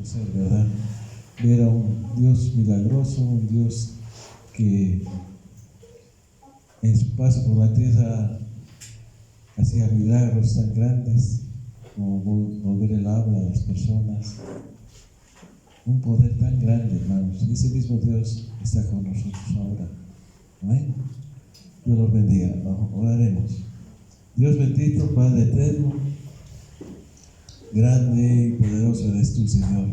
ser, ¿verdad? Ver a un Dios milagroso, un Dios que en su paso por la tierra hacía milagros tan grandes como volver el habla a las personas. Un poder tan grande, hermanos. Y ese mismo Dios está con nosotros ahora. Amén. Dios los bendiga. Oraremos. Dios bendito, Padre eterno, grande y poderoso eres tú, Señor.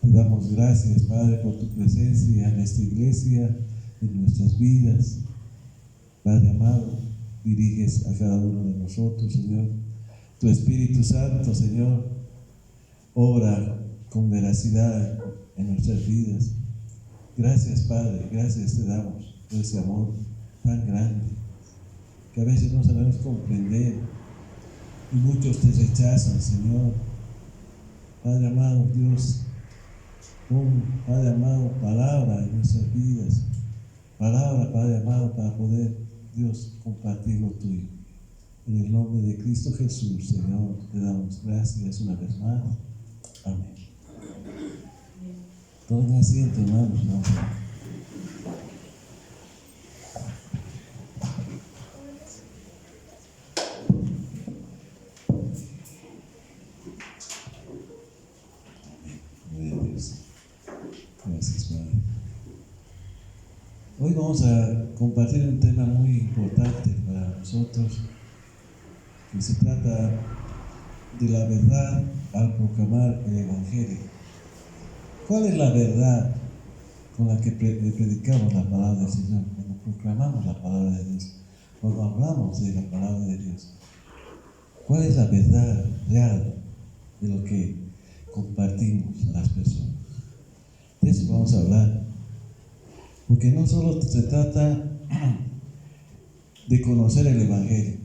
Te damos gracias, Padre, por tu presencia en esta iglesia, en nuestras vidas. Padre amado, diriges a cada uno de nosotros, Señor. Tu Espíritu Santo, Señor, obra con veracidad en nuestras vidas. Gracias, Padre, gracias te damos por ese amor tan grande que a veces no sabemos comprender y muchos te rechazan, Señor. Padre amado, Dios, pon, Padre amado, palabra en nuestras vidas, palabra, Padre amado, para poder, Dios, compartir lo tuyo. En el nombre de Cristo Jesús, Señor, te damos gracias una vez más. Amén. Tomen asiento, hermanos, ¿no? Gracias, Padre. Hoy vamos a compartir un tema muy importante para nosotros, que se trata de la verdad al proclamar el Evangelio. ¿Cuál es la verdad con la que predicamos la palabra del Señor? Cuando proclamamos la palabra de Dios, cuando hablamos de la palabra de Dios. ¿Cuál es la verdad real de lo que compartimos a las personas? De eso vamos a hablar. Porque no solo se trata de conocer el Evangelio,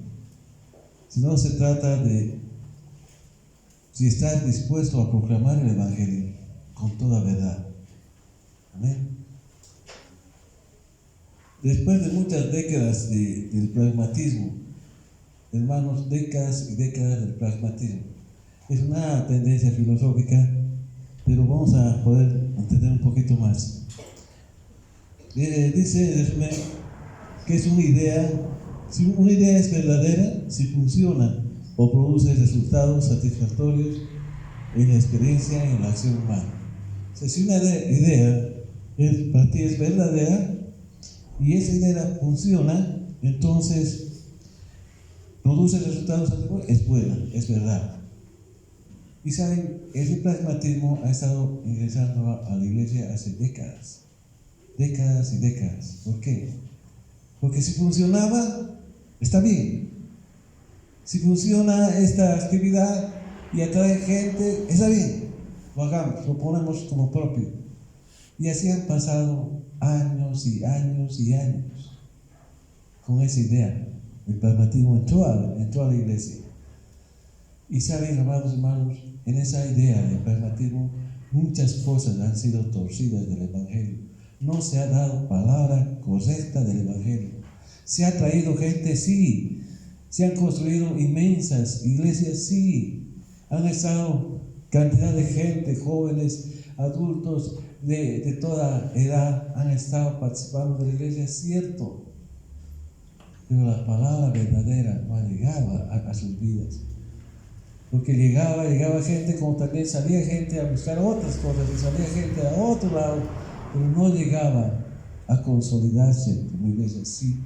sino se trata de si estás dispuesto a proclamar el Evangelio con toda verdad. Amén. Después de muchas décadas del pragmatismo, hermanos, décadas y décadas del pragmatismo, es una tendencia filosófica, pero vamos a poder entender un poquito más. Dice en resumen que es una idea, si una idea es verdadera, si funciona o produce resultados satisfactorios en la experiencia y en la acción humana. O sea, si una idea para ti es verdadera y esa idea funciona, entonces produce resultados satisfactorios, es buena, es verdad. Y saben, ese pragmatismo ha estado ingresando a la iglesia hace décadas y décadas. ¿Por qué? Porque si funcionaba, está bien. Si funciona esta actividad y atrae gente, está bien. Lo hagamos, lo ponemos como propio. Y así han pasado años y años y años con esa idea. El pragmatismo entró a la iglesia. Y saben, amados hermanos, en esa idea del pragmatismo muchas cosas han sido torcidas del Evangelio. No se ha dado palabra correcta del Evangelio. Se ha traído gente, sí. Se han construido inmensas iglesias, sí. Han estado cantidad de gente, jóvenes, adultos, de toda edad, han estado participando de la iglesia, cierto. Pero la palabra verdadera no ha llegado a sus vidas. Porque llegaba gente, como también salía gente a buscar otras cosas, y salía gente a otro lado, pero no llegaba a consolidarse como iglesia. Sí,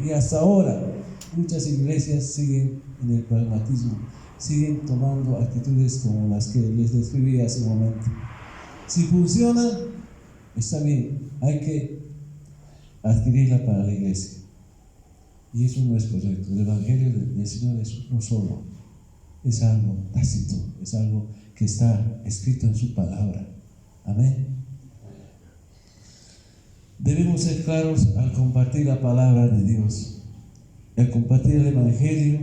y hasta ahora muchas iglesias siguen en el pragmatismo, siguen tomando actitudes como las que les describí hace un momento. Si funciona, está bien, hay que adquirirla para la iglesia. Y eso no es correcto. El Evangelio del Señor es uno solo. Es algo tácito, es algo que está escrito en su palabra. Amén. Debemos ser claros al compartir la palabra de Dios, al compartir el Evangelio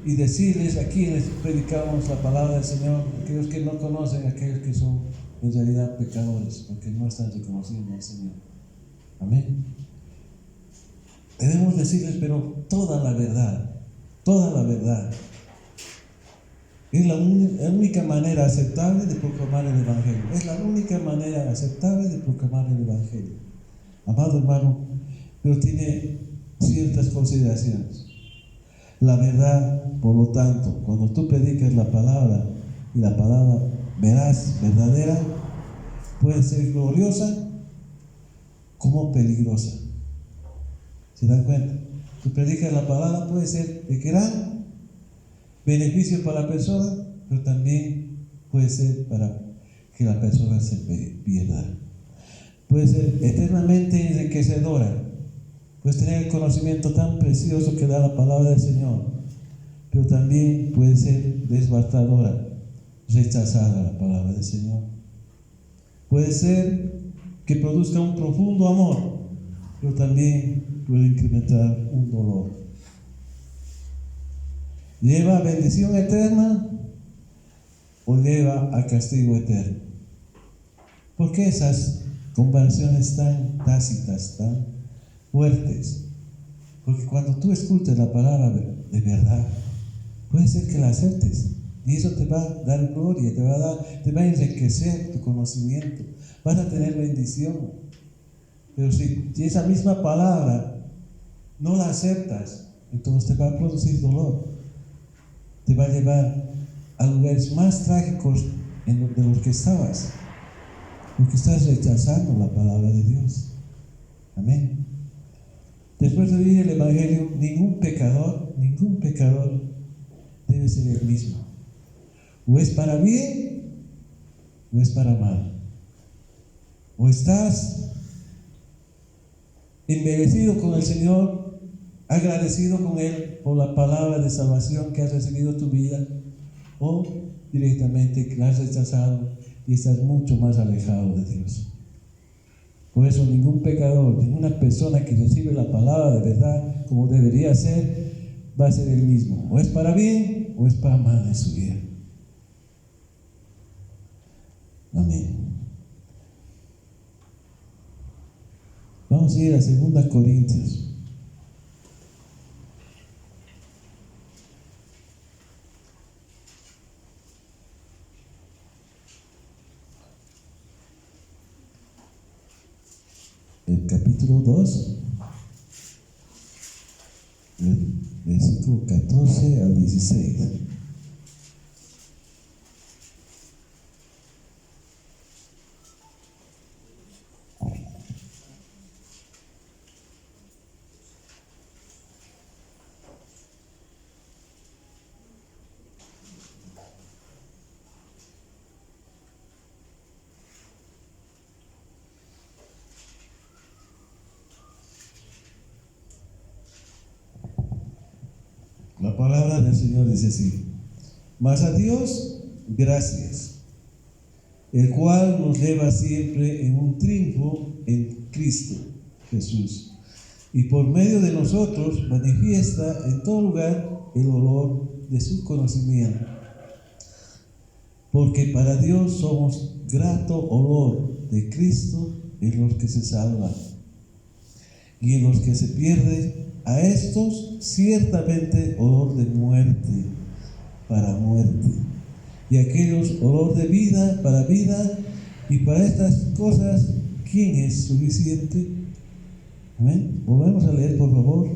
y decirles a quienes predicamos la palabra del Señor, aquellos que no conocen, aquellos que son en realidad pecadores, porque no están reconociendo al Señor. Amén. Debemos decirles, pero toda la verdad. Es la única manera aceptable de proclamar el Evangelio. Es la única manera aceptable de proclamar el Evangelio. Amado hermano, pero tiene ciertas consideraciones. La verdad, por lo tanto, cuando tú predicas la palabra y la palabra veraz, verdadera, puede ser gloriosa como peligrosa. ¿Se dan cuenta? Tú predicas la palabra, puede ser de gran beneficio para la persona, pero también puede ser para que la persona se pierda. Puede ser eternamente enriquecedora. Puedes tener el conocimiento tan precioso que da la palabra del Señor, pero también puede ser devastadora, rechazada la palabra del Señor. Puede ser que produzca un profundo amor, pero también puede incrementar un dolor. ¿Lleva a bendición eterna o lleva a castigo eterno? ¿Por qué esas comparaciones tan tácitas, tan fuertes? Porque cuando tú escuchas la palabra de verdad, puede ser que la aceptes y eso te va a dar gloria, te va a enriquecer tu conocimiento, vas a tener bendición. Pero si esa misma palabra no la aceptas, entonces te va a producir dolor, te va a llevar a lugares más trágicos de los que estabas, porque estás rechazando la palabra de Dios. Amén. Después de oír el Evangelio, ningún pecador debe ser el mismo. O es para bien o es para mal. O estás embellecido con el Señor, agradecido con Él por la palabra de salvación que has recibido en tu vida, o directamente la has rechazado y estás mucho más alejado de Dios. Por eso ningún pecador, ninguna persona que recibe la palabra de verdad como debería ser, va a ser el mismo. O es para bien o es para mal en su vida. Amén. Vamos a ir a 2 Corintios. El capítulo 2, el versículo 14 al 16. La palabra del Señor dice así: mas a Dios gracias, el cual nos lleva siempre en un triunfo en Cristo Jesús, y por medio de nosotros manifiesta en todo lugar el olor de su conocimiento. Porque para Dios somos grato olor de Cristo en los que se salvan, y en los que se pierden, a estos ciertamente olor de muerte para muerte, y a aquellos olor de vida para vida, y para estas cosas, ¿quién es suficiente? Amén. Volvemos a leer, por favor.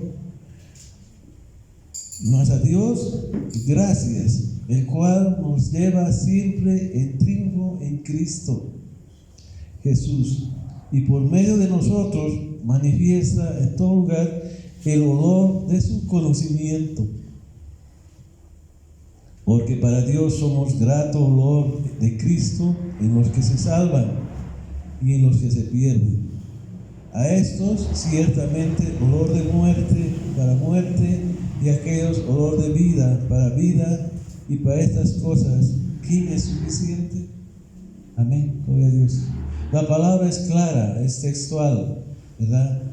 Mas a Dios gracias, el cual nos lleva siempre en triunfo en Cristo Jesús, y por medio de nosotros manifiesta en todo lugar el olor de su conocimiento. Porque para Dios somos grato olor de Cristo en los que se salvan y en los que se pierden. A estos ciertamente olor de muerte para muerte, y a aquellos olor de vida para vida, y para estas cosas, ¿quién es suficiente? Amén, gloria a Dios. La palabra es clara, es textual, ¿verdad?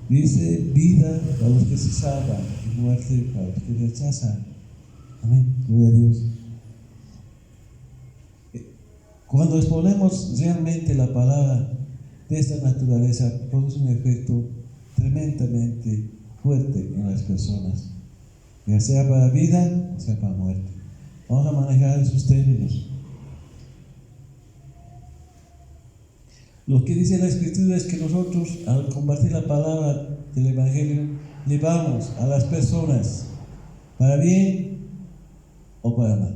Dice vida para los que se salvan y muerte para los que rechazan. Amén, gloria a Dios. Cuando exponemos realmente la palabra de esta naturaleza, produce un efecto tremendamente fuerte en las personas, ya sea para vida o sea para muerte. Vamos a manejar esos términos. Lo que dice la Escritura es que nosotros, al compartir la palabra del Evangelio, llevamos a las personas para bien o para mal.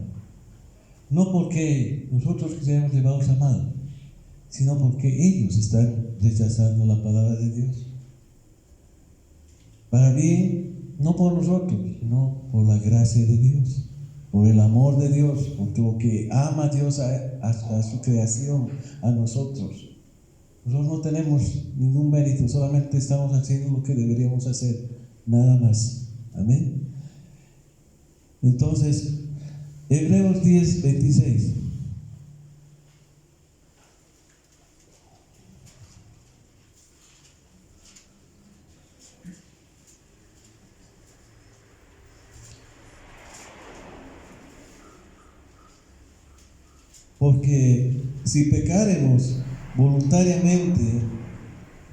No porque nosotros queremos llevarlos a mal, sino porque ellos están rechazando la palabra de Dios. Para bien, no por nosotros, sino por la gracia de Dios, por el amor de Dios, por lo que ama Dios a su creación, a nosotros. Nosotros no tenemos ningún mérito, solamente estamos haciendo lo que deberíamos hacer, nada más. Amén. Entonces, Hebreos 10, 26. Porque si pecaremos voluntariamente,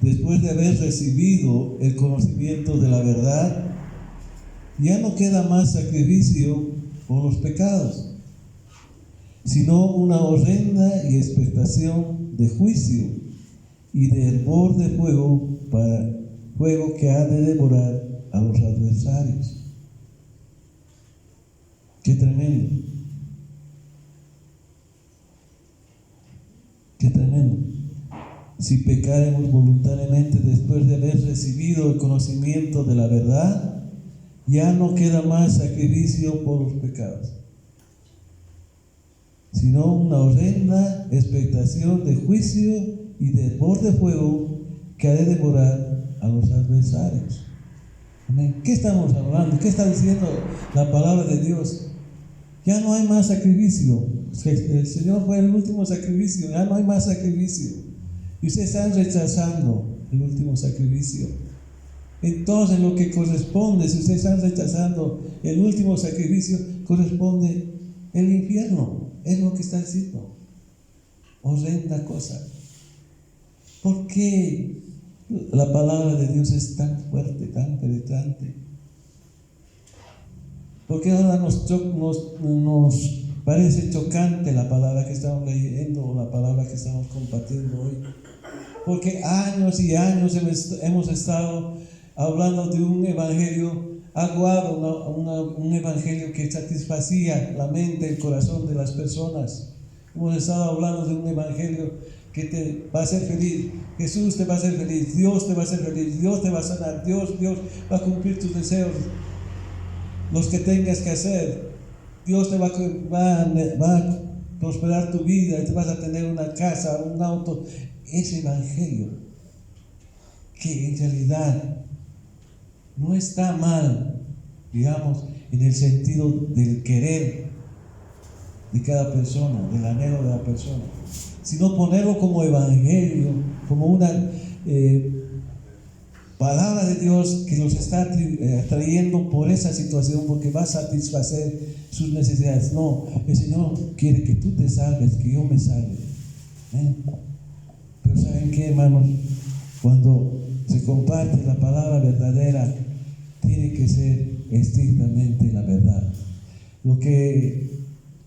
después de haber recibido el conocimiento de la verdad, ya no queda más sacrificio por los pecados, sino una horrenda y expectación de juicio y de hervor de fuego que ha de devorar a los adversarios. ¡Qué tremendo! ¡Qué tremendo! Si pecaremos voluntariamente después de haber recibido el conocimiento de la verdad, ya no queda más sacrificio por los pecados, sino una horrenda expectación de juicio y de hervor de fuego que ha de devorar a los adversarios. Amén. ¿Qué estamos hablando? ¿Qué está diciendo la palabra de Dios? Ya no hay más sacrificio. El Señor fue el último sacrificio, ya no hay más sacrificio. Y ustedes están rechazando el último sacrificio. Entonces lo que corresponde, si ustedes están rechazando el último sacrificio, corresponde el infierno. Es lo que está diciendo. Horrenda cosa. ¿Por qué la palabra de Dios es tan fuerte, tan penetrante? ¿Por qué ahora nos parece chocante la palabra que estamos leyendo o la palabra que estamos compartiendo hoy? Porque años y años hemos estado hablando de un evangelio aguado, un evangelio que satisfacía la mente, el corazón de las personas. Hemos estado hablando de un evangelio que te va a hacer feliz. Jesús te va a hacer feliz, Dios te va a hacer feliz, Dios te va a sanar, Dios va a cumplir tus deseos, los que tengas que hacer. Dios te va a prosperar tu vida, te vas a tener una casa, un auto. Ese evangelio, que en realidad no está mal, digamos, en el sentido del querer de cada persona, del anhelo de la persona, sino ponerlo como evangelio, como una palabra de Dios que nos está atrayendo por esa situación, porque va a satisfacer sus necesidades. No, el Señor quiere que tú te salves, que yo me salve. Pero ¿saben qué, hermanos? Cuando se comparte la palabra verdadera, tiene que ser estrictamente la verdad. Lo que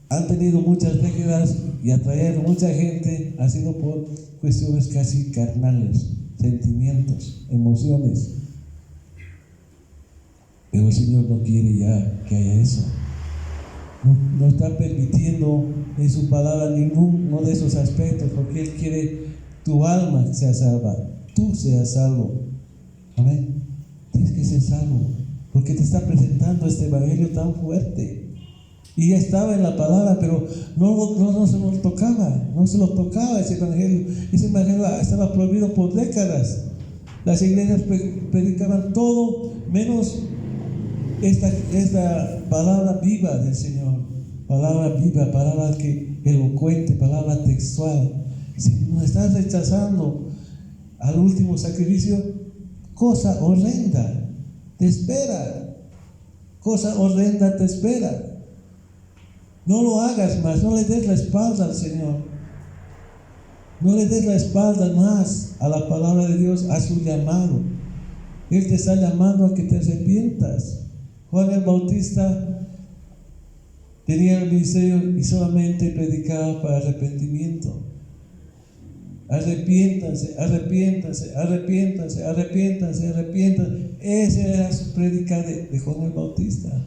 han tenido muchas décadas y atraído mucha gente ha sido por cuestiones casi carnales, sentimientos, emociones. Pero el Señor no quiere ya que haya eso. No está permitiendo en su palabra ninguno de esos aspectos, porque Él quiere tu alma sea salva, tú seas salvo. Amén. Tienes que ser salvo, porque te está presentando este evangelio tan fuerte. Y ya estaba en la palabra, pero no se lo tocaba ese evangelio. Ese evangelio estaba prohibido por décadas. Las iglesias predicaban todo menos esta palabra viva del Señor. Palabra viva, palabra elocuente, palabra textual. Si nos estás rechazando al último sacrificio, cosa horrenda te espera. Cosa horrenda te espera. No lo hagas más, no le des la espalda al Señor. No le des la espalda más a la palabra de Dios, a su llamado. Él te está llamando a que te arrepientas. Juan el Bautista tenía el ministerio y solamente predicaba para arrepentimiento. Arrepiéntanse, arrepiéntanse, arrepiéntanse, arrepiéntanse, arrepiéntanse. Esa era su prédica de Juan el Bautista.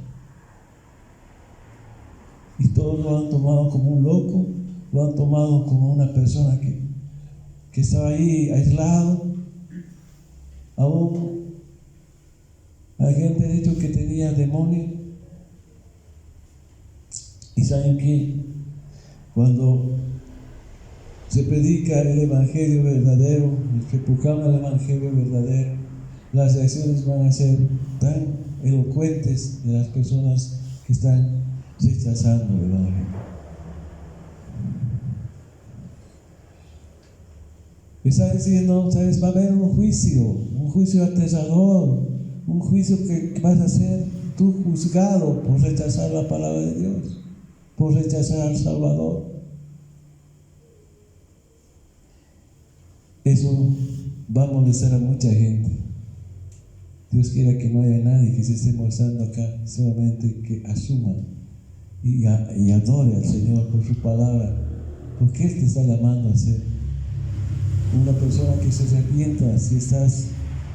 Y todos lo han tomado como un loco, lo han tomado como una persona que estaba ahí aislado. Aún hay gente ha dicho que tenía demonio. Y saben que cuando se predica el evangelio verdadero, el que proclama el evangelio verdadero, las reacciones van a ser tan elocuentes de las personas que están rechazando el evangelio. Está diciendo, ¿sabes? Va a haber un juicio aterrador, un juicio que vas a ser tú juzgado por rechazar la palabra de Dios, por rechazar al Salvador. Eso va a molestar a mucha gente. Dios quiera que no haya nadie que se esté mostrando acá, solamente que asuma y adore al Señor por su palabra, porque Él te está llamando a ser una persona que se arrepienta si estás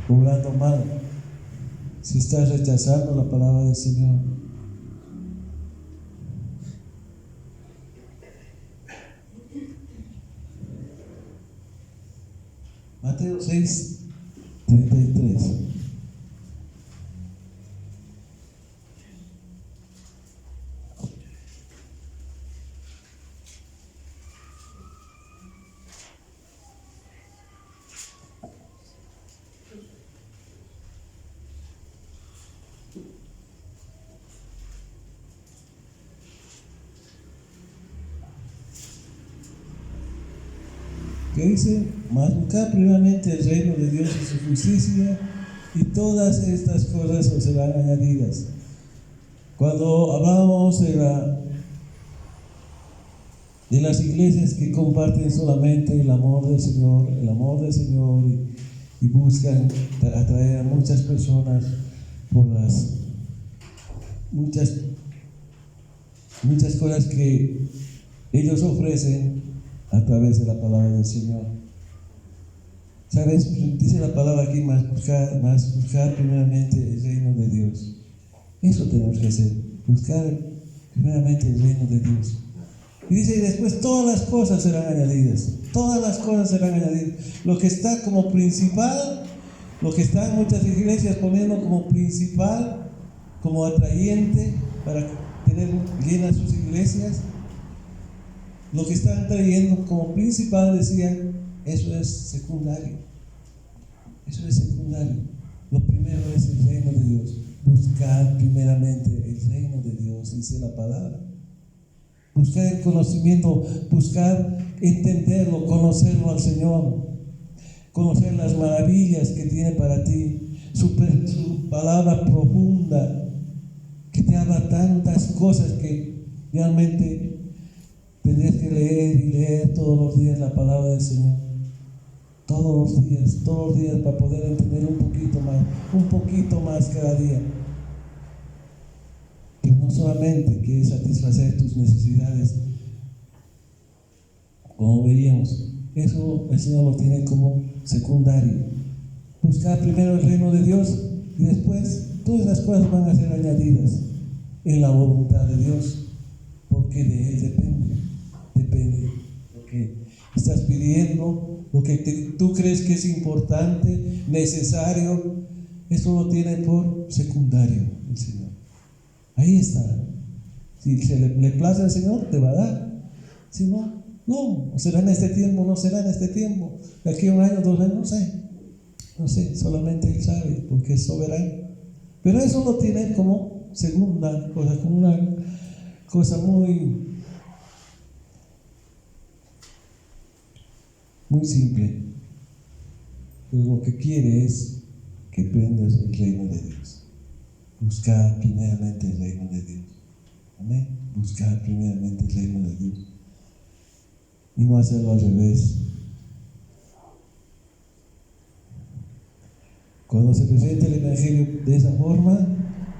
obrando mal, si estás rechazando la palabra del Señor. Mateo 6:33. Que dice, mas buscad primeramente el reino de Dios y su justicia, y todas estas cosas os serán añadidas. Cuando hablamos de las iglesias que comparten solamente el amor del Señor y buscan atraer a muchas personas por las muchas cosas que ellos ofrecen a través de la palabra del Señor. ¿Sabes? Dice la palabra aquí, más buscar primeramente el reino de Dios. Eso tenemos que hacer, buscar primeramente el reino de Dios. Y dice, y después todas las cosas serán añadidas. Todas las cosas serán añadidas. Lo que está como principal, lo que está en muchas iglesias poniendo como principal, como atrayente para tener llenas sus iglesias, lo que están trayendo como principal, decía, eso es secundario. Eso es secundario. Lo primero es el reino de Dios. Buscar primeramente el reino de Dios, dice la palabra. Buscar el conocimiento, buscar entenderlo, conocerlo al Señor, conocer las maravillas que tiene para ti, su palabra profunda, que te habla tantas cosas que realmente tendrías que leer y leer todos los días la palabra del Señor. Todos los días para poder entender un poquito más cada día. Pero no solamente quiere satisfacer tus necesidades, como veíamos, eso el Señor lo tiene como secundario. Buscar primero el reino de Dios y después todas las cosas van a ser añadidas en la voluntad de Dios, porque de Él depende lo que estás pidiendo, lo que tú crees que es importante, necesario. Eso lo tiene por secundario el Señor. Ahí está. Si se le place al Señor, te va a dar. Si no, no. O será en este tiempo, no será en este tiempo. De aquí a un año, 2 años, no sé. Solamente Él sabe, porque es soberano. Pero eso lo tiene como segunda cosa, como una cosa muy simple. Pero lo que quiere es que aprendas el reino de Dios. Buscar primeramente el reino de Dios. Amén. Buscar primeramente el reino de Dios. Y no hacerlo al revés. Cuando se presenta el evangelio de esa forma,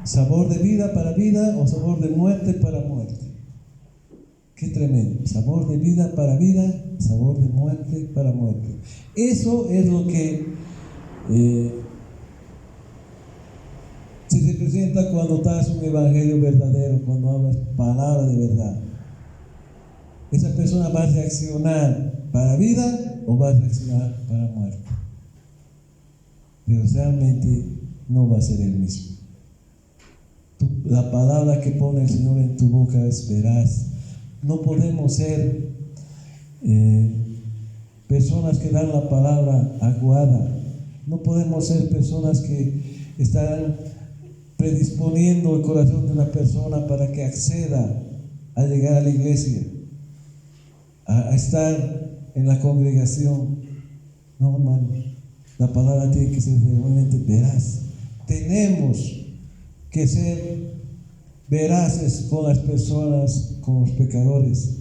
sabor de vida para vida o sabor de muerte para muerte. Qué tremendo. Sabor de vida para vida, sabor de muerte para muerte. Eso es lo que se representa cuando das un evangelio verdadero, cuando hablas palabra de verdad. Esa persona va a reaccionar para vida o va a reaccionar para muerte. Pero realmente no va a ser el mismo. La palabra que pone el Señor en tu boca es veraz. No podemos ser personas que dan la palabra aguada. No podemos ser personas que están predisponiendo el corazón de una persona para que acceda a llegar a la iglesia, a estar en la congregación. No, hermano, la palabra tiene que ser realmente veraz. Tenemos que ser veraces con las personas, con los pecadores,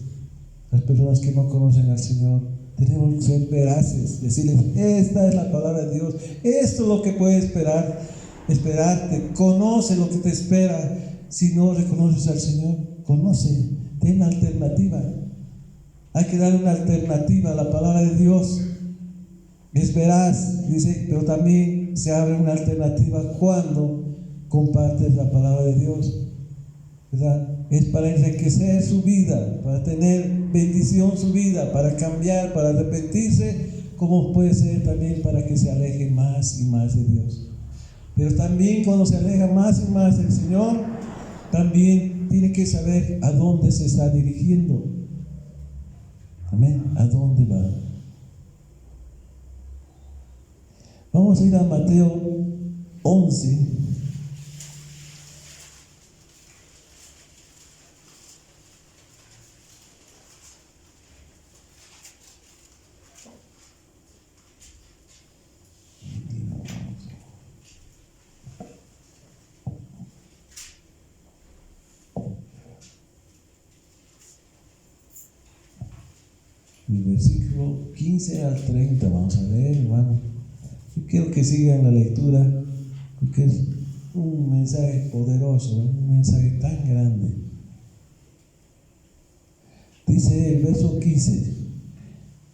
las personas que no conocen al Señor. Tenemos que ser veraces, decirles: esta es la palabra de Dios, esto es lo que puede esperarte. Conoce lo que te espera. Si no reconoces al Señor, conoce, ten alternativa. Hay que dar una alternativa a la palabra de Dios. Es veraz, dice, pero también se abre una alternativa cuando compartes la palabra de Dios, ¿verdad? Es para enriquecer su vida, para tener bendición su vida, para cambiar, para arrepentirse, como puede ser también para que se aleje más y más de Dios. Pero también cuando se aleja más y más del Señor, también tiene que saber a dónde se está dirigiendo. Amén. ¿A dónde va? Vamos a ir a Mateo 11. El versículo 15 al 30, vamos a ver, hermano. Yo quiero que sigan la lectura, porque es un mensaje poderoso, un mensaje tan grande. Dice el verso 15: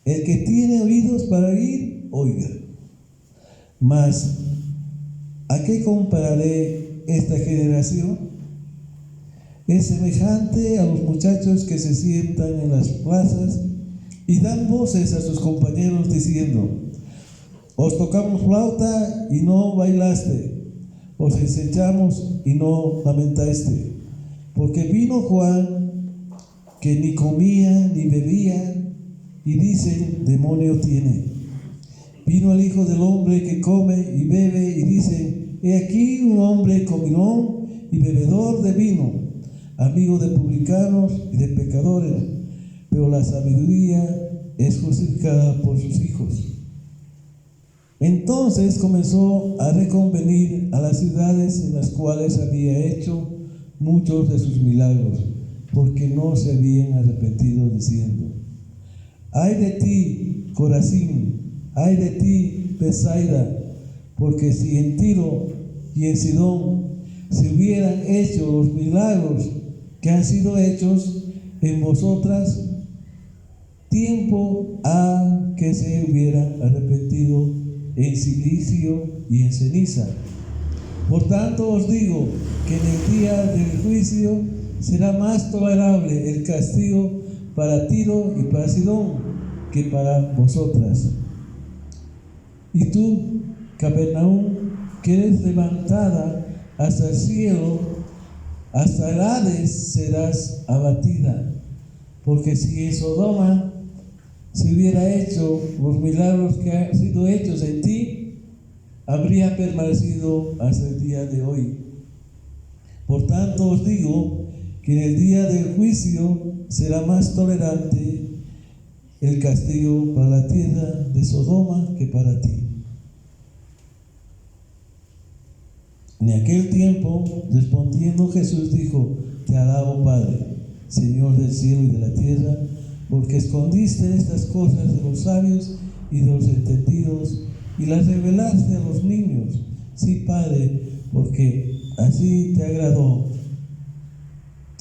el que tiene oídos para oír, oiga. Mas, ¿a qué compararé esta generación? Es semejante a los muchachos que se sientan en las plazas y dan voces a sus compañeros diciendo: os tocamos flauta y no bailaste, os ensanchamos y no lamentaste. Porque vino Juan, que ni comía ni bebía, y dicen: demonio tiene. Vino el Hijo del Hombre, que come y bebe, y dicen: he aquí un hombre comilón y bebedor de vino, amigo de publicanos y de pecadores. Pero la sabiduría es justificada por sus hijos. Entonces comenzó a reconvenir a las ciudades en las cuales había hecho muchos de sus milagros, porque no se habían arrepentido, diciendo: ay de ti, Corazín, ay de ti, Betsaida, porque si en Tiro y en Sidón se hubieran hecho los milagros que han sido hechos en vosotras, tiempo ha que se hubieran arrepentido en silicio y en ceniza. Por tanto os digo que en el día del juicio será más tolerable el castigo para Tiro y para Sidón que para vosotras. Y tú, Capernaum, que eres levantada hasta el cielo, hasta el Hades serás abatida. Porque si en Sodoma se hubiera hecho los milagros que han sido hechos en ti, habría permanecido hasta el día de hoy. Por tanto os digo que en el día del juicio será más tolerante el castigo para la tierra de Sodoma que para ti. En aquel tiempo, respondiendo Jesús dijo: te alabo, Padre, Señor del cielo y de la tierra, porque escondiste estas cosas de los sabios y de los entendidos y las revelaste a los niños. Sí, Padre, porque así te agradó.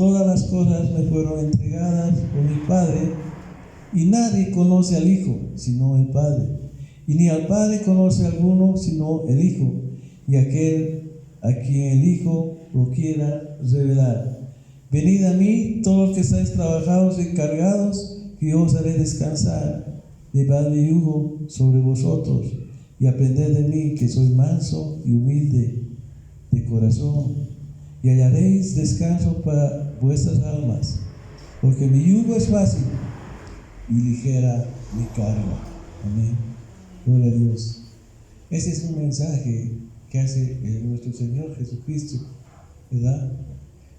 Todas las cosas me fueron entregadas por mi Padre, y nadie conoce al Hijo sino el Padre, y ni al Padre conoce alguno sino el Hijo, y aquel a quien el Hijo lo quiera revelar. Venid a mí, todos los que estáis trabajados y cargados, que yo os haré descansar. Llevad mi yugo sobre vosotros, y aprended de mí, que soy manso y humilde de corazón, y hallaréis descanso para vuestras almas, porque mi yugo es fácil y ligera mi carga. Amén. Gloria a Dios. Ese es un mensaje que hace nuestro Señor Jesucristo, ¿verdad?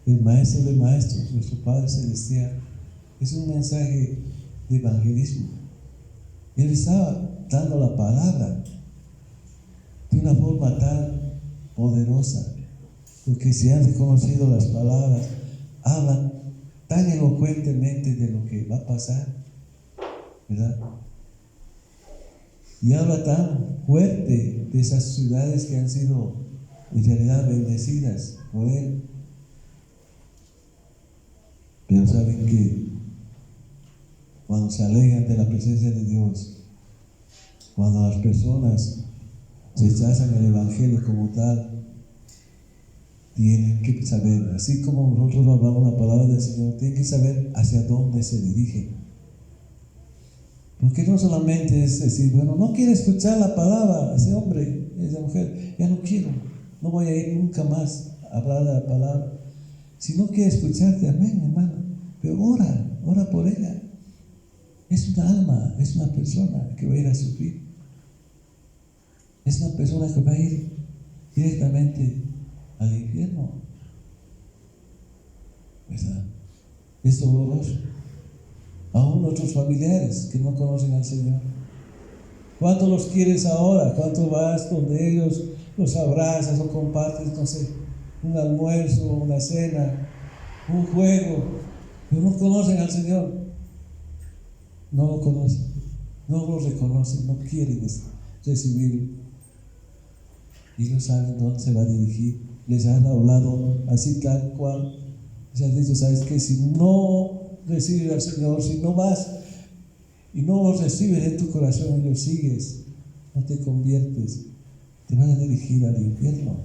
El Maestro de Maestros, nuestro Padre Celestial. Es un mensaje de evangelismo. Él estaba dando la palabra de una forma tan poderosa, porque si han reconocido las palabras, hablan tan elocuentemente de lo que va a pasar, ¿verdad? Y habla tan fuerte de esas ciudades que han sido en realidad bendecidas por Él. Pero saben que cuando se alejan de la presencia de Dios, cuando las personas rechazan el Evangelio como tal, tienen que saber, así como nosotros hablamos la palabra del Señor, tienen que saber hacia dónde se dirigen. Porque no solamente es decir, bueno, no quiero escuchar la palabra, ese hombre, esa mujer, ya no quiero, no voy a ir nunca más a hablar de la palabra. Si no quiere escucharte, amén, hermano, pero ora por ella. Es una alma, es una persona que va a ir a sufrir. Es una persona que va a ir directamente al infierno, ¿verdad? Es doloroso. Aún otros familiares que no conocen al Señor. ¿Cuánto los quieres ahora? ¿Cuánto vas donde ellos los abrazas o compartes, no sé, un almuerzo, una cena, un juego? Pero no conocen al Señor. No lo conocen, no lo reconocen, no quieren recibirlo. Y no saben dónde se va a dirigir. Les han hablado así tal cual. Les han dicho, ¿sabes qué? Si no recibes al Señor, si no vas y no lo recibes en tu corazón y lo sigues, no te conviertes, te vas a dirigir al infierno.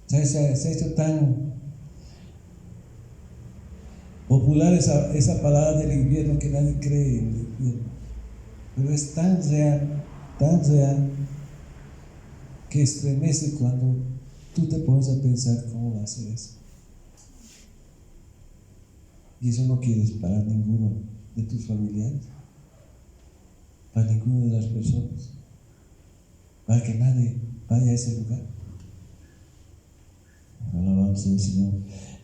¿Sabes? Se ha hecho tan popular esa palabra del infierno que nadie cree en el infierno, pero es tan real que estremece cuando tú te pones a pensar cómo va a ser eso. Y eso no quieres para ninguno de tus familiares, para ninguna de las personas, para que nadie vaya a ese lugar. Alabamos al Señor.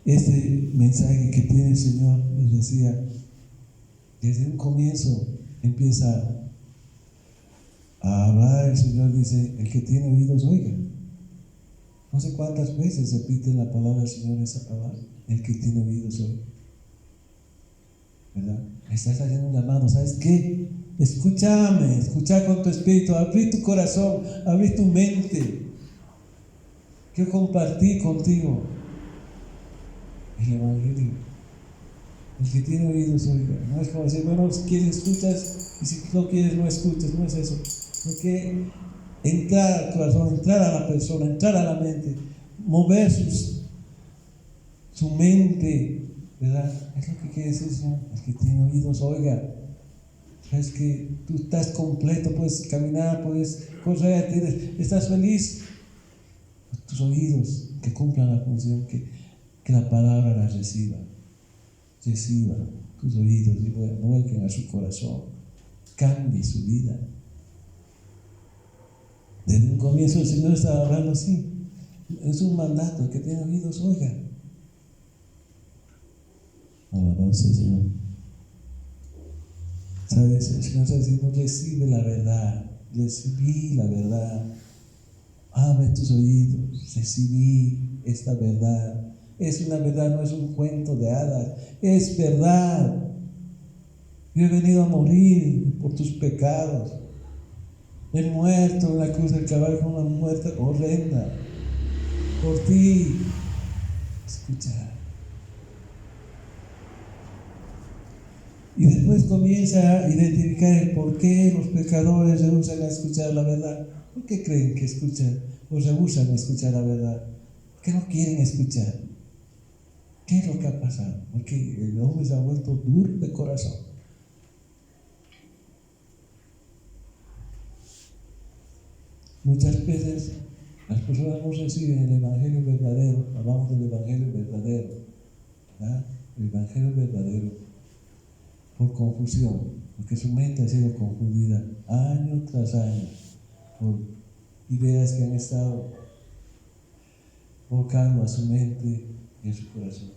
Este mensaje que tiene el Señor, les decía, desde un comienzo empieza a hablar. El Señor dice, el que tiene oídos oiga. No sé cuántas veces repite la palabra del Señor esa palabra, el que tiene oídos oiga, ¿verdad? Estás haciendo un llamado, ¿sabes qué? Escúchame, escucha con tu espíritu, abrí tu corazón, abrí tu mente. Quiero compartir contigo el Evangelio. El que tiene oídos oiga. No es como decir, bueno, si quieres escuchas y si no quieres no escuchas. No es eso. Hay que entrar al corazón, entrar a la persona, entrar a la mente, mover su mente, ¿verdad? Es lo que quiere decir, Señor. El que tiene oídos oiga. Sabes que tú estás completo, puedes caminar, puedes correr, estás feliz. Tus oídos que cumplan la función, que la palabra la reciba tus oídos y vuelquen a su corazón, cambie su vida. Desde un comienzo el Señor estaba hablando así. Es un mandato, el que tiene oídos oiga. Alabamos al Señor. ¿Sabes? El Señor está diciendo, recibe la verdad, recibí la verdad. Abre tus oídos, recibí esta verdad. Es una verdad, no es un cuento de hadas, es verdad. Yo he venido a morir por tus pecados. He muerto en la cruz del Calvario con una muerte horrenda por ti. escuchar. Y después comienza a identificar el por qué los pecadores rehusan a escuchar la verdad. ¿Por qué creen que escuchan o rehusan a escuchar la verdad? ¿Por qué no quieren escuchar? ¿Qué es lo que ha pasado? Porque el hombre se ha vuelto duro de corazón. Muchas veces las personas no reciben el Evangelio verdadero. Hablamos del Evangelio verdadero, ¿verdad? El Evangelio verdadero por confusión, porque su mente ha sido confundida año tras año por ideas que han estado volcando a su mente y a su corazón,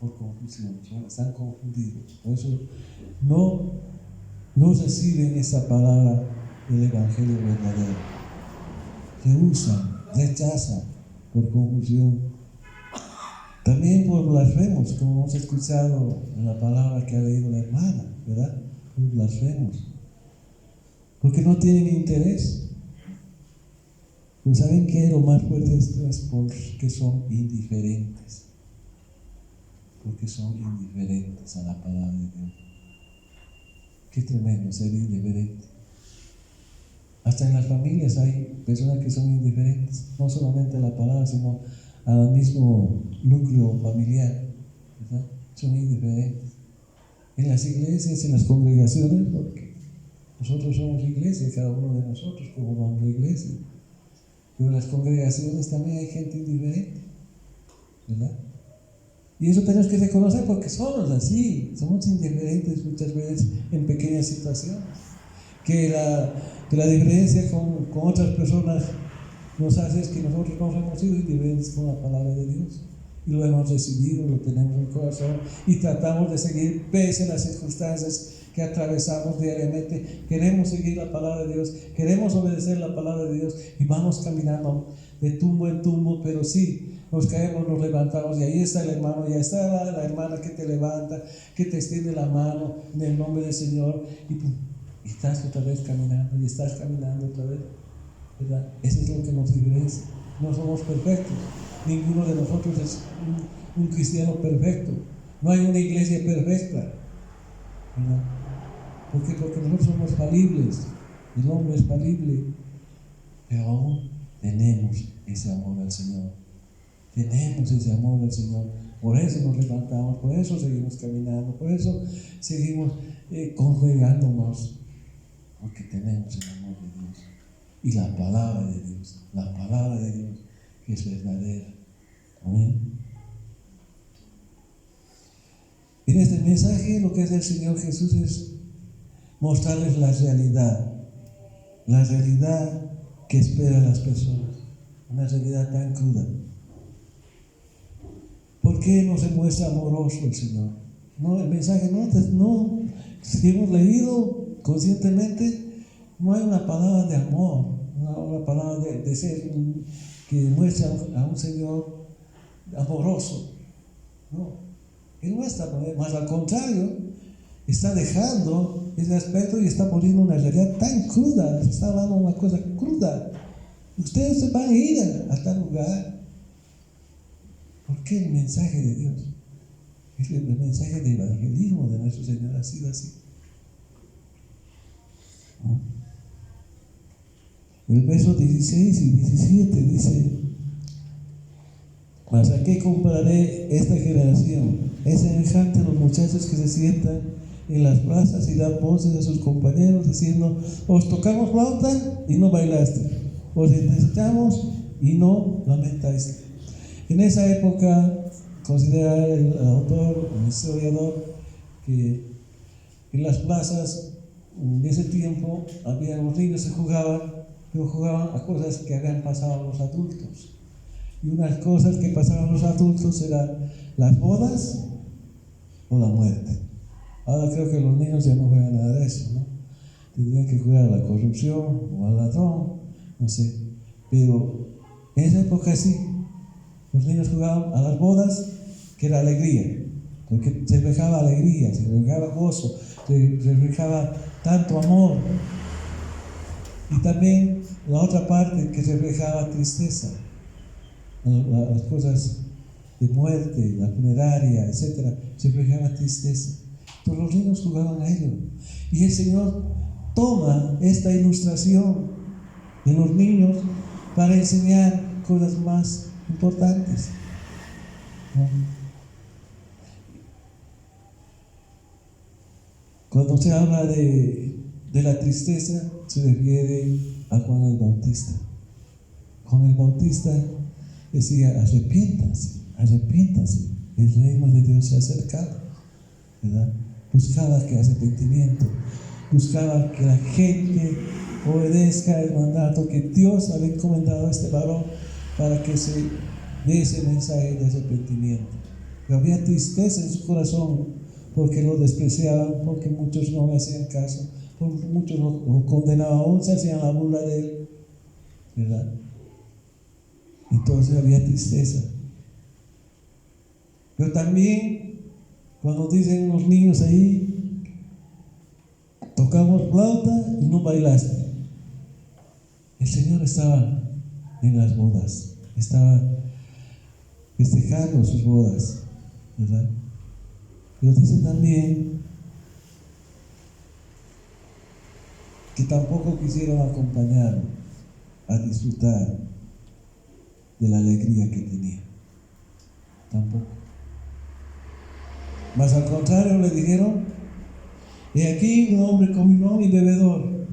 por confusión, están confundidos. Por eso no reciben esa palabra del Evangelio verdadero. Rehusan, rechazan por confusión. También por blasfemos, como hemos escuchado en la palabra que ha leído la hermana, ¿verdad? Por blasfemos. Porque no tienen interés. Pero ¿saben qué? Lo más fuerte es porque son indiferentes. Porque son indiferentes a la palabra de Dios. Qué tremendo ser indiferente. Hasta en las familias hay personas que son indiferentes, no solamente a la palabra, sino al mismo núcleo familiar, ¿verdad? Son indiferentes. En las iglesias, en las congregaciones, porque nosotros somos iglesia, cada uno de nosotros como vamos a la iglesia. Pero en las congregaciones también hay gente indiferente, ¿verdad? Y eso tenemos que reconocer porque somos así, somos indiferentes muchas veces en pequeñas situaciones. Que la diferencia con otras personas nos hace es que nosotros nos hemos sido indiferentes con la palabra de Dios y lo hemos recibido, lo tenemos en el corazón y tratamos de seguir pese a las circunstancias que atravesamos diariamente. Queremos seguir la palabra de Dios, queremos obedecer la palabra de Dios y vamos caminando de tumbo en tumbo, pero sí, nos caemos, nos levantamos y ahí está el hermano, ya está la hermana que te levanta, que te extiende la mano en el nombre del Señor y estás otra vez caminando y estás caminando otra vez, ¿verdad? Eso es lo que nos diferencia. No somos perfectos, ninguno de nosotros es un cristiano perfecto, no hay una iglesia perfecta, ¿verdad? ¿Por qué? Porque nosotros somos falibles, el hombre es falible, pero aún tenemos ese amor al Señor. Tenemos ese amor al Señor, por eso nos levantamos, por eso seguimos caminando, por eso seguimos congregándonos, porque tenemos el amor de Dios y la palabra de Dios que es verdadera. Amén. En este mensaje lo que hace el Señor Jesús es mostrarles la realidad que espera a las personas, una realidad tan cruda. ¿Por qué no se muestra amoroso el Señor? No, el mensaje no, si hemos leído conscientemente, no hay una palabra de amor, una palabra de ser que muestra a un Señor amoroso. No, Él no está, más al contrario, está dejando ese aspecto y está poniendo una realidad tan cruda, está hablando una cosa cruda. Ustedes se van a ir a tal lugar. ¿Por qué el mensaje de Dios? El mensaje de evangelismo de nuestro Señor ha sido así. El verso 16 y 17 dice: ¿mas a qué compararé esta generación? Es semejante a los muchachos que se sientan en las plazas y dan voces a sus compañeros diciendo: os tocamos flauta y no bailaste, os necesitamos y no lamentáis. En esa época, considera el autor, el historiador, que en las plazas de ese tiempo había los niños que jugaban, pero jugaban a cosas que habían pasado a los adultos. Y unas cosas que pasaban a los adultos eran las bodas o la muerte. Ahora creo que los niños ya no juegan nada de eso, ¿no? Tendrían que jugar a la corrupción o al ladrón, no sé. Pero en esa época sí. Los niños jugaban a las bodas, que era alegría, porque se reflejaba alegría, se reflejaba gozo, se reflejaba tanto amor. Y también la otra parte que se reflejaba tristeza, las cosas de muerte, la funeraria, etc., se reflejaba tristeza. Pero los niños jugaban a ello. Y el Señor toma esta ilustración de los niños para enseñar cosas más importantes, ¿no? Cuando se habla de la tristeza, se refiere a Juan el Bautista. Juan el Bautista decía: arrepiéntanse, arrepiéntanse, el reino de Dios se ha acercado, ¿verdad? Buscaba que arrepentimiento, buscaba que la gente obedezca el mandato que Dios había encomendado a este varón para que se dé ese mensaje de arrepentimiento. Pero había tristeza en su corazón porque lo despreciaban, porque muchos no le hacían caso, porque muchos lo condenaban, aún se hacían la burla de él, ¿verdad? Entonces había tristeza. Pero también, cuando dicen los niños ahí: tocamos flauta y no bailaste. El Señor estaba en las bodas, estaba festejando sus bodas, ¿verdad? Pero dice también que tampoco quisieron acompañarlo a disfrutar de la alegría que tenía. Tampoco. Mas al contrario le dijeron: he aquí un hombre comilón y bebedor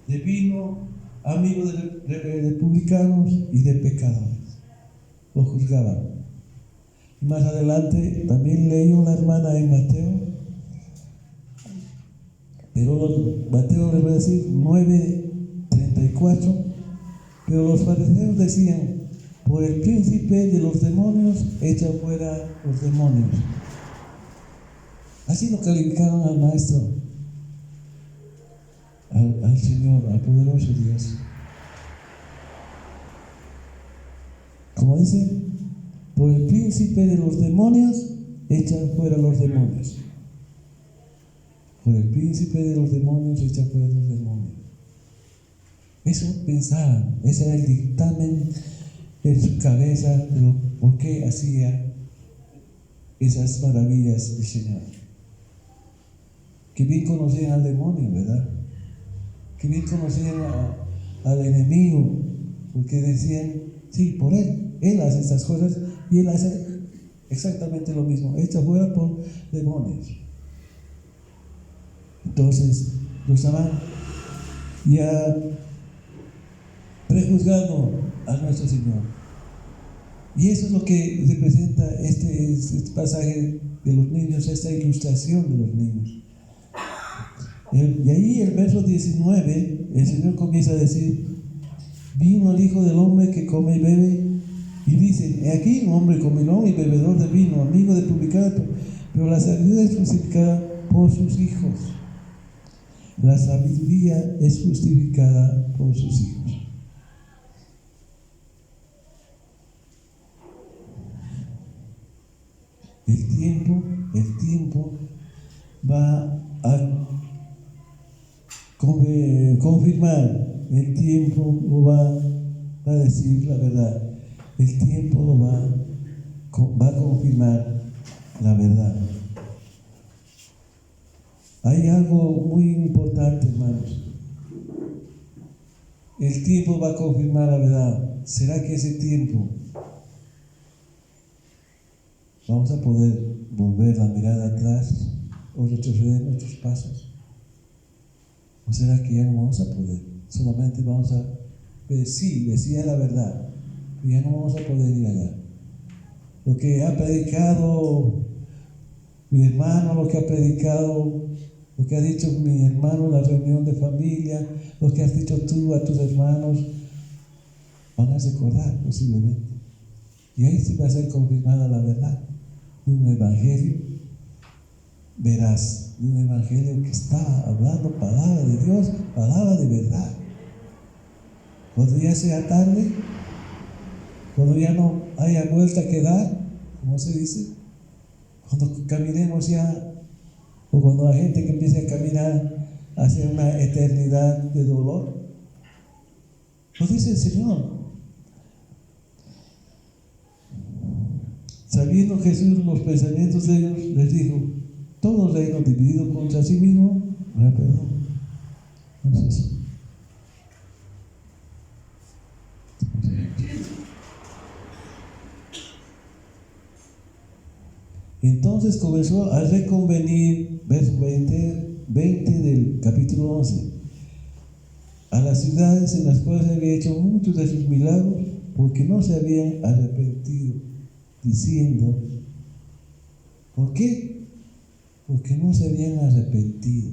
de vino, amigo de publicanos y de pecadores. Lo juzgaban. Y más adelante también leyó la hermana en Mateo, pero Mateo les voy a decir 9:34. Pero los fariseos decían: por el príncipe de los demonios, echa fuera los demonios. Así lo calificaron al Maestro, al Señor, al poderoso Dios. Como dice: por el príncipe de los demonios, echan fuera los demonios. Por el príncipe de los demonios, echan fuera los demonios. Eso pensaban, ese era el dictamen en su cabeza de por qué hacía esas maravillas el Señor. Que bien conocían al demonio, ¿verdad? Que bien conocían al enemigo, porque decían: sí, por él hace estas cosas y él hace exactamente lo mismo, echa fuera por demonios. Entonces lo estaban ya prejuzgando a nuestro Señor. Y eso es lo que representa este pasaje de los niños, esta ilustración de los niños. Y ahí el verso 19, el Señor comienza a decir: vino el Hijo del Hombre que come y bebe, y dice: he aquí un hombre comilón y bebedor de vino, amigo de publicanos, pero la sabiduría es justificada por sus hijos. La sabiduría es justificada por sus hijos. El tiempo va a confirmar, el tiempo lo va a decir la verdad, el tiempo lo va a confirmar la verdad. Hay algo muy importante, hermanos. El tiempo va a confirmar la verdad. ¿Será que ese tiempo vamos a poder volver la mirada atrás o retroceder nuestros pasos? ¿O será que ya no vamos a poder? Solamente vamos a ver: sí, decía la verdad, pero ya no vamos a poder ir allá. Lo que ha predicado mi hermano, lo que ha predicado, lo que ha dicho mi hermano en la reunión de familia, lo que has dicho tú a tus hermanos, van a recordar posiblemente. Y ahí sí va a ser confirmada la verdad de un evangelio veraz, de un evangelio que está hablando palabra de Dios, palabra de verdad. Cuando ya sea tarde, cuando ya no haya vuelta que dar, como se dice, cuando caminemos ya, o cuando la gente que empiece a caminar hacia una eternidad de dolor, lo dice el Señor: Sabiendo Jesús los pensamientos de ellos, les dijo: todo reino dividido contra sí mismo no hay perdón. Entonces, entonces comenzó a reconvenir, verso 20 del capítulo 11, a las ciudades en las cuales había hecho muchos de sus milagros, porque no se habían arrepentido, diciendo: ¿por qué? Porque no se habían arrepentido.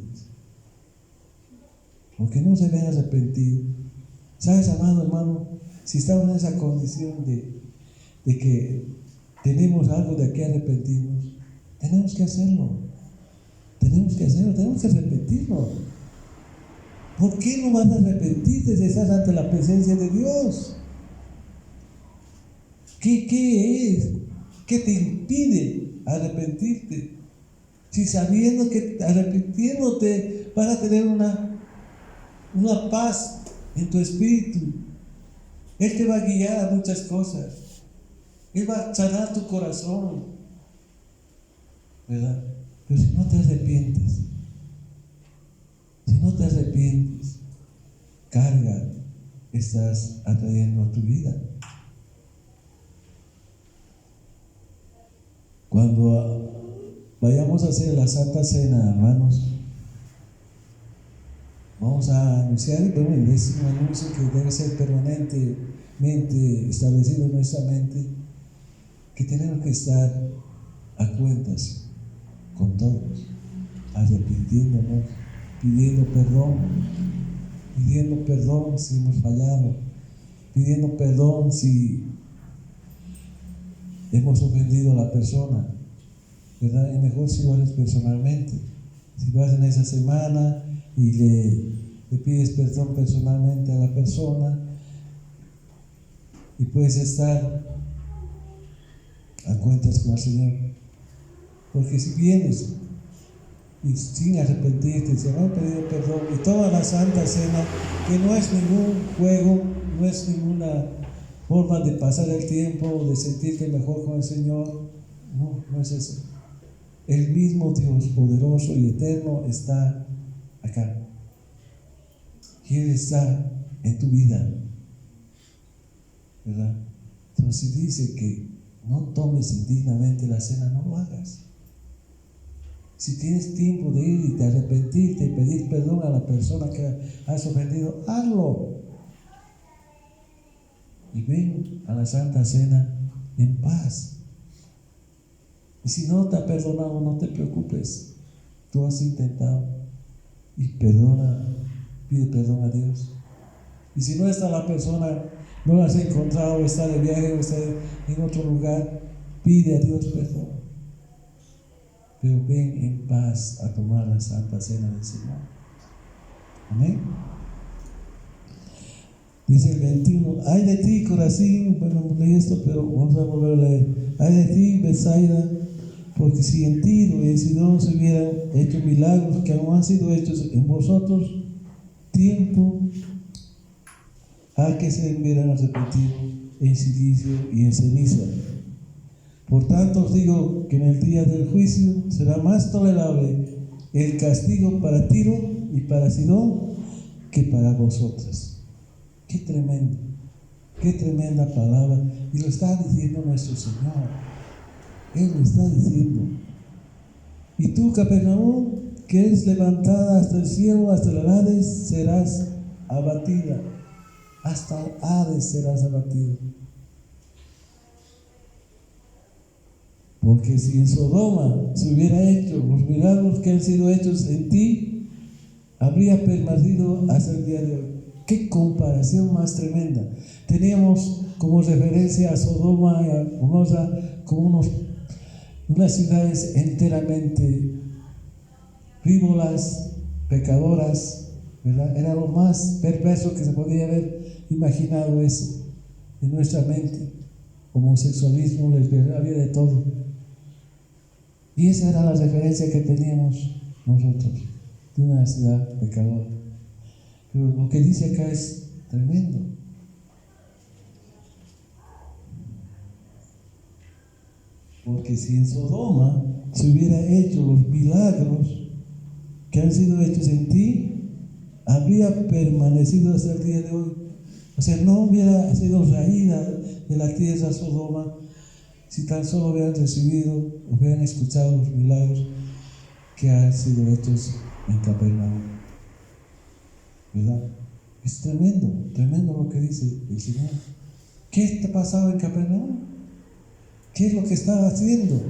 Porque no se habían arrepentido. ¿Sabes, amado hermano? Si estamos en esa condición de que tenemos algo de qué arrepentirnos, tenemos que hacerlo. Tenemos que arrepentirnos. ¿Por qué no vas a arrepentirte si estás ante la presencia de Dios? ¿Qué es? ¿Qué te impide arrepentirte? Si sabiendo que arrepintiéndote vas a tener una paz en tu espíritu. Él te va a guiar a muchas cosas. Él va a sanar tu corazón, ¿verdad? Pero si no te arrepientes, carga estás atrayendo a tu vida. Cuando vayamos a hacer la Santa Cena, hermanos, vamos a anunciar, bueno, es un anuncio que debe ser permanentemente establecido en nuestra mente, que tenemos que estar a cuentas con todos, arrepintiéndonos, pidiendo perdón si hemos fallado, pidiendo perdón si hemos ofendido a la persona, ¿verdad? Es mejor si lo haces personalmente. Si vas en esa semana y le pides perdón personalmente a la persona, y puedes estar a cuentas con el Señor. Porque si vienes y sin arrepentirte, si no has pedido perdón, y toda la Santa Cena, que no es ningún juego, no es ninguna forma de pasar el tiempo, de sentirte mejor con el Señor, no es eso. El mismo Dios poderoso y eterno está acá. Quiere estar en tu vida, ¿verdad? Entonces dice que no tomes indignamente la cena, no lo hagas. Si tienes tiempo de ir y de arrepentirte y pedir perdón a la persona que has ofendido, hazlo. Y ven a la Santa Cena en paz. Y si no te ha perdonado, no te preocupes. Tú has intentado y pide perdón a Dios. Y si no está la persona, no la has encontrado, o está de viaje, o está en otro lugar, pide a Dios perdón. Pero ven en paz a tomar la Santa Cena del Señor. Amén. Dice el 21, ay de ti, Corazín, bueno, leí esto, pero vamos a volver a leer. Ay de ti, Betsaida, porque si en Tiro y en Sidón se hubieran hecho milagros que no han sido hechos en vosotros, tiempo a que se hubieran arrepentido en silicio y en ceniza. Por tanto os digo que en el día del juicio será más tolerable el castigo para Tiro y para Sidón que para vosotras. Qué tremendo, qué tremenda palabra. Y lo está diciendo nuestro Señor. Él lo está diciendo. Y tú, Capernaum, que eres levantada hasta el cielo, hasta el Hades, serás abatida. Hasta el Hades serás abatida. Porque si en Sodoma se hubiera hecho los milagros que han sido hechos en ti, habría permanecido hasta el día de hoy. ¡Qué comparación más tremenda! Teníamos como referencia a Sodoma y a Gomorra como unas ciudades enteramente frívolas, pecadoras, ¿verdad? Era lo más perverso que se podía haber imaginado eso en nuestra mente. Homosexualismo, lesbianismo, había de todo. Y esa era la referencia que teníamos nosotros de una ciudad pecadora. Pero lo que dice acá es tremendo. Porque si en Sodoma se hubiera hecho los milagros que han sido hechos en ti, habría permanecido hasta el día de hoy. O sea, no hubiera sido raída de la tierra Sodoma si tan solo hubieran recibido, hubieran escuchado los milagros que han sido hechos en Capernaum. ¿Verdad? Es tremendo, tremendo lo que dice el Señor. ¿Qué está pasando en Capernaum? ¿Qué es lo que estaba haciendo?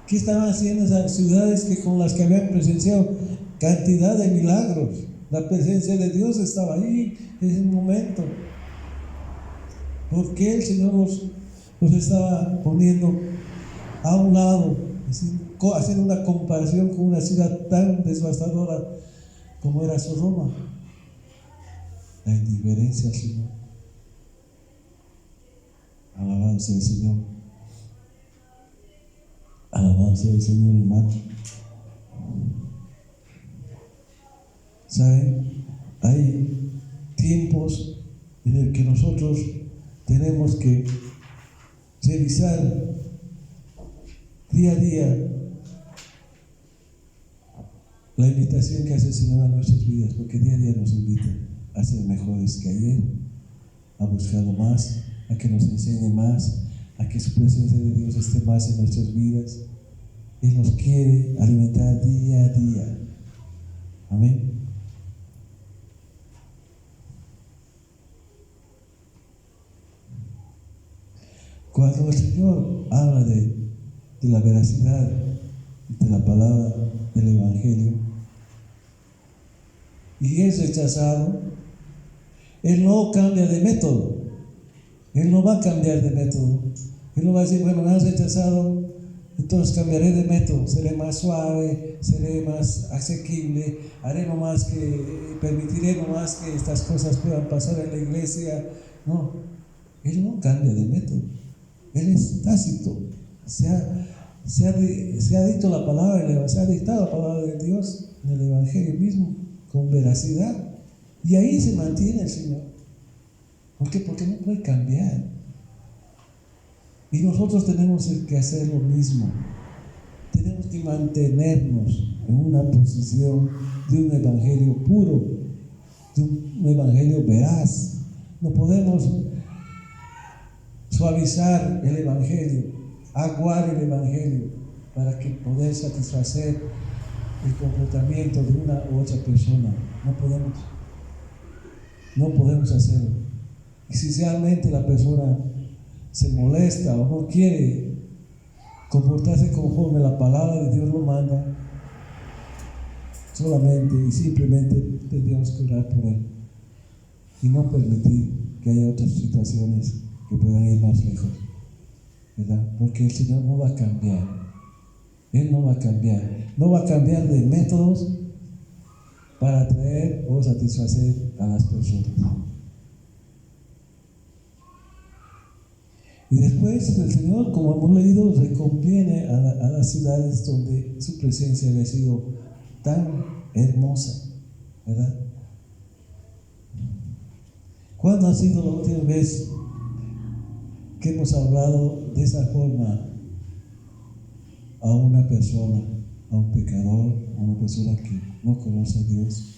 ¿Qué estaban haciendo esas ciudades con las que habían presenciado cantidad de milagros? La presencia de Dios estaba ahí en ese momento. ¿Por qué el Señor los estaba poniendo a un lado, haciendo una comparación con una ciudad tan devastadora como era Sodoma? La indiferencia al Señor. Alabanza del Señor. Alabanza del Señor, hermano. ¿Saben? Hay tiempos en el que nosotros tenemos que revisar día a día la invitación que hace el Señor a nuestras vidas, porque día a día nos invita a ser mejores que ayer, a buscarlo más, a que nos enseñe más, a que su presencia de Dios esté más en nuestras vidas. Él nos quiere alimentar día a día. Amén. Cuando el Señor habla de la veracidad de la palabra del Evangelio y es rechazado, Él no cambia de método. Él no va a cambiar de método. Él no va a decir, bueno, me has rechazado, entonces cambiaré de método, seré más suave, seré más asequible, permitiré nomás que estas cosas puedan pasar en la iglesia. No, Él no cambia de método. Él es tácito. Se ha dicho la palabra, se ha dictado la palabra de Dios en el Evangelio mismo, con veracidad. Y ahí se mantiene el Señor. ¿Por qué? Porque no puede cambiar. Y nosotros tenemos que hacer lo mismo. Tenemos que mantenernos en una posición de un evangelio puro, de un evangelio veraz. No podemos suavizar el evangelio, aguar el evangelio para que poder satisfacer el comportamiento de una u otra persona. No podemos hacerlo. Y si realmente la persona se molesta o no quiere comportarse conforme la palabra de Dios lo manda, solamente y simplemente tendríamos que orar por él y no permitir que haya otras situaciones que puedan ir más lejos, ¿verdad? Porque el Señor no va a cambiar. Él no va a cambiar. No va a cambiar de métodos para atraer o satisfacer a las personas. Y después el Señor, como hemos leído, reconviene a las ciudades donde su presencia había sido tan hermosa, ¿verdad? ¿Cuándo ha sido la última vez que hemos hablado de esa forma a una persona, a un pecador, a una persona que no conoce a Dios,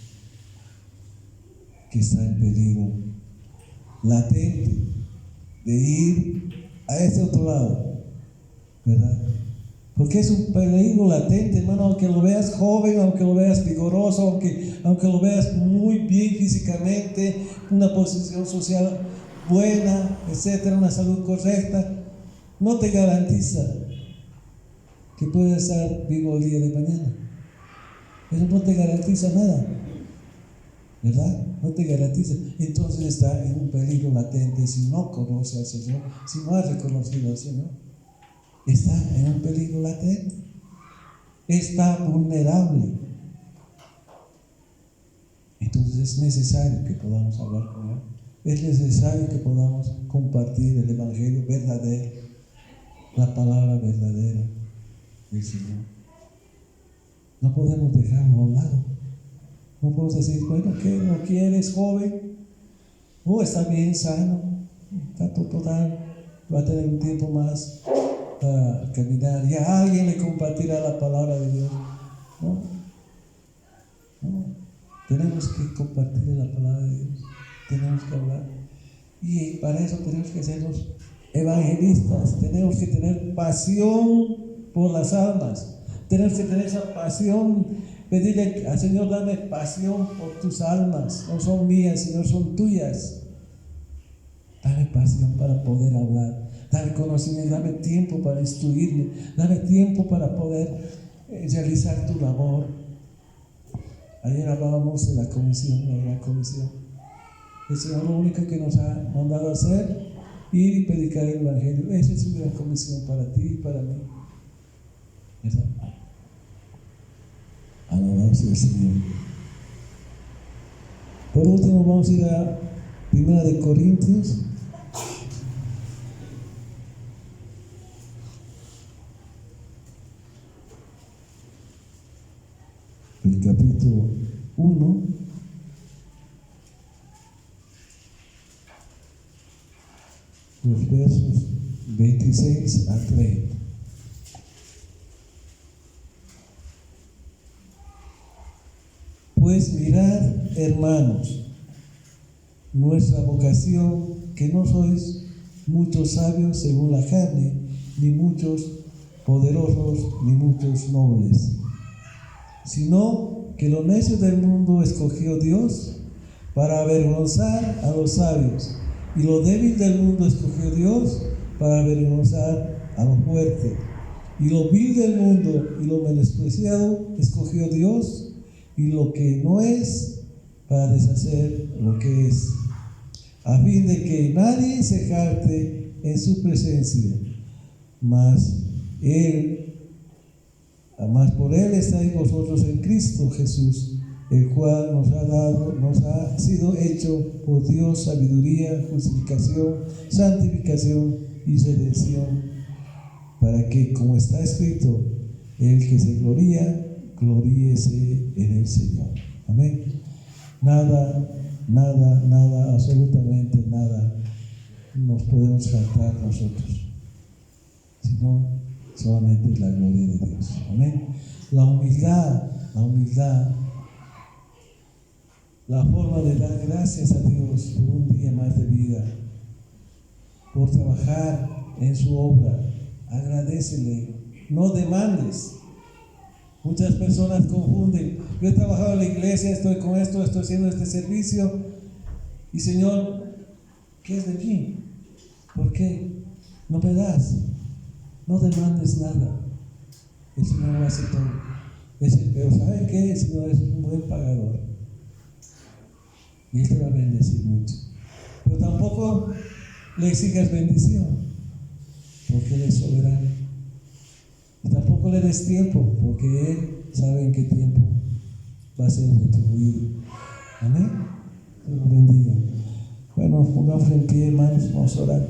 que está en peligro latente de ir a ese otro lado, ¿verdad? Porque es un peligro latente, hermano, aunque lo veas joven, aunque lo veas vigoroso, aunque lo veas muy bien físicamente, una posición social buena, etcétera, una salud correcta, no te garantiza que puedas estar vivo el día de mañana. Eso no te garantiza nada, ¿verdad? No te garantiza. Entonces está en un peligro latente si no conoce al Señor, si no ha reconocido al Señor. Está en un peligro latente. Está vulnerable. Entonces es necesario que podamos hablar con Él. Es necesario que podamos compartir el Evangelio verdadero, la palabra verdadera del Señor. No podemos dejarlo a un lado. No podemos decir, bueno, ¿qué? ¿No quieres, joven? Está bien sano, está total, va a tener un tiempo más. para caminar y a alguien le compartirá la palabra de Dios. No, no. Tenemos que compartir la palabra de Dios. Tenemos que hablar. Y para eso tenemos que ser los evangelistas. Tenemos que tener pasión por las almas. Tenemos que tener esa pasión. Pedirle al Señor, dame pasión por tus almas. No son mías, Señor, son tuyas. Dame pasión para poder hablar. Dame conocimiento, dame tiempo para instruirme. Dame tiempo para poder realizar tu labor. Ayer hablábamos de la comisión, la gran comisión. El Señor lo único que nos ha mandado a hacer, ir y predicar el Evangelio. Esa es su gran comisión para ti y para mí. Esa. Alabado sea el Señor. Por último, vamos a ir a 1 de Corintios. El capítulo 1, los versos 26 a 30. Pues mirad, hermanos, nuestra vocación, que no sois muchos sabios según la carne, ni muchos poderosos, ni muchos nobles, sino que lo necio del mundo escogió Dios para avergonzar a los sabios, y lo débil del mundo escogió Dios para avergonzar a lo fuerte, y lo vil del mundo y lo menospreciado escogió Dios, y lo que no es, para deshacer lo que es, a fin de que nadie se jacte en su presencia, mas por Él estáis vosotros en Cristo Jesús, el cual nos ha sido hecho por Dios sabiduría, justificación, santificación y redención, para que, como está escrito, el que se gloría, gloríese en el Señor. Amén. Nada, absolutamente nada nos podemos cantar nosotros, sino solamente la gloria de Dios. Amén. La humildad, la forma de dar gracias a Dios por un día más de vida, por trabajar en su obra. Agradécele, no demandes. Muchas personas confunden. Yo he trabajado en la iglesia, estoy con esto, estoy haciendo este servicio. Y Señor, ¿qué es de mí? ¿Por qué? No me das. No demandes nada. El Señor lo hace todo. Pero ¿saben qué? El Señor es un buen pagador. Y Él te va a bendecir mucho. Pero tampoco le exigas bendición, porque Él es soberano. Y tampoco le des tiempo, porque Él sabe en qué tiempo va a ser retribuido. Amén. Dios lo bendiga. Bueno, pongamos en pie, hermanos, vamos a orar.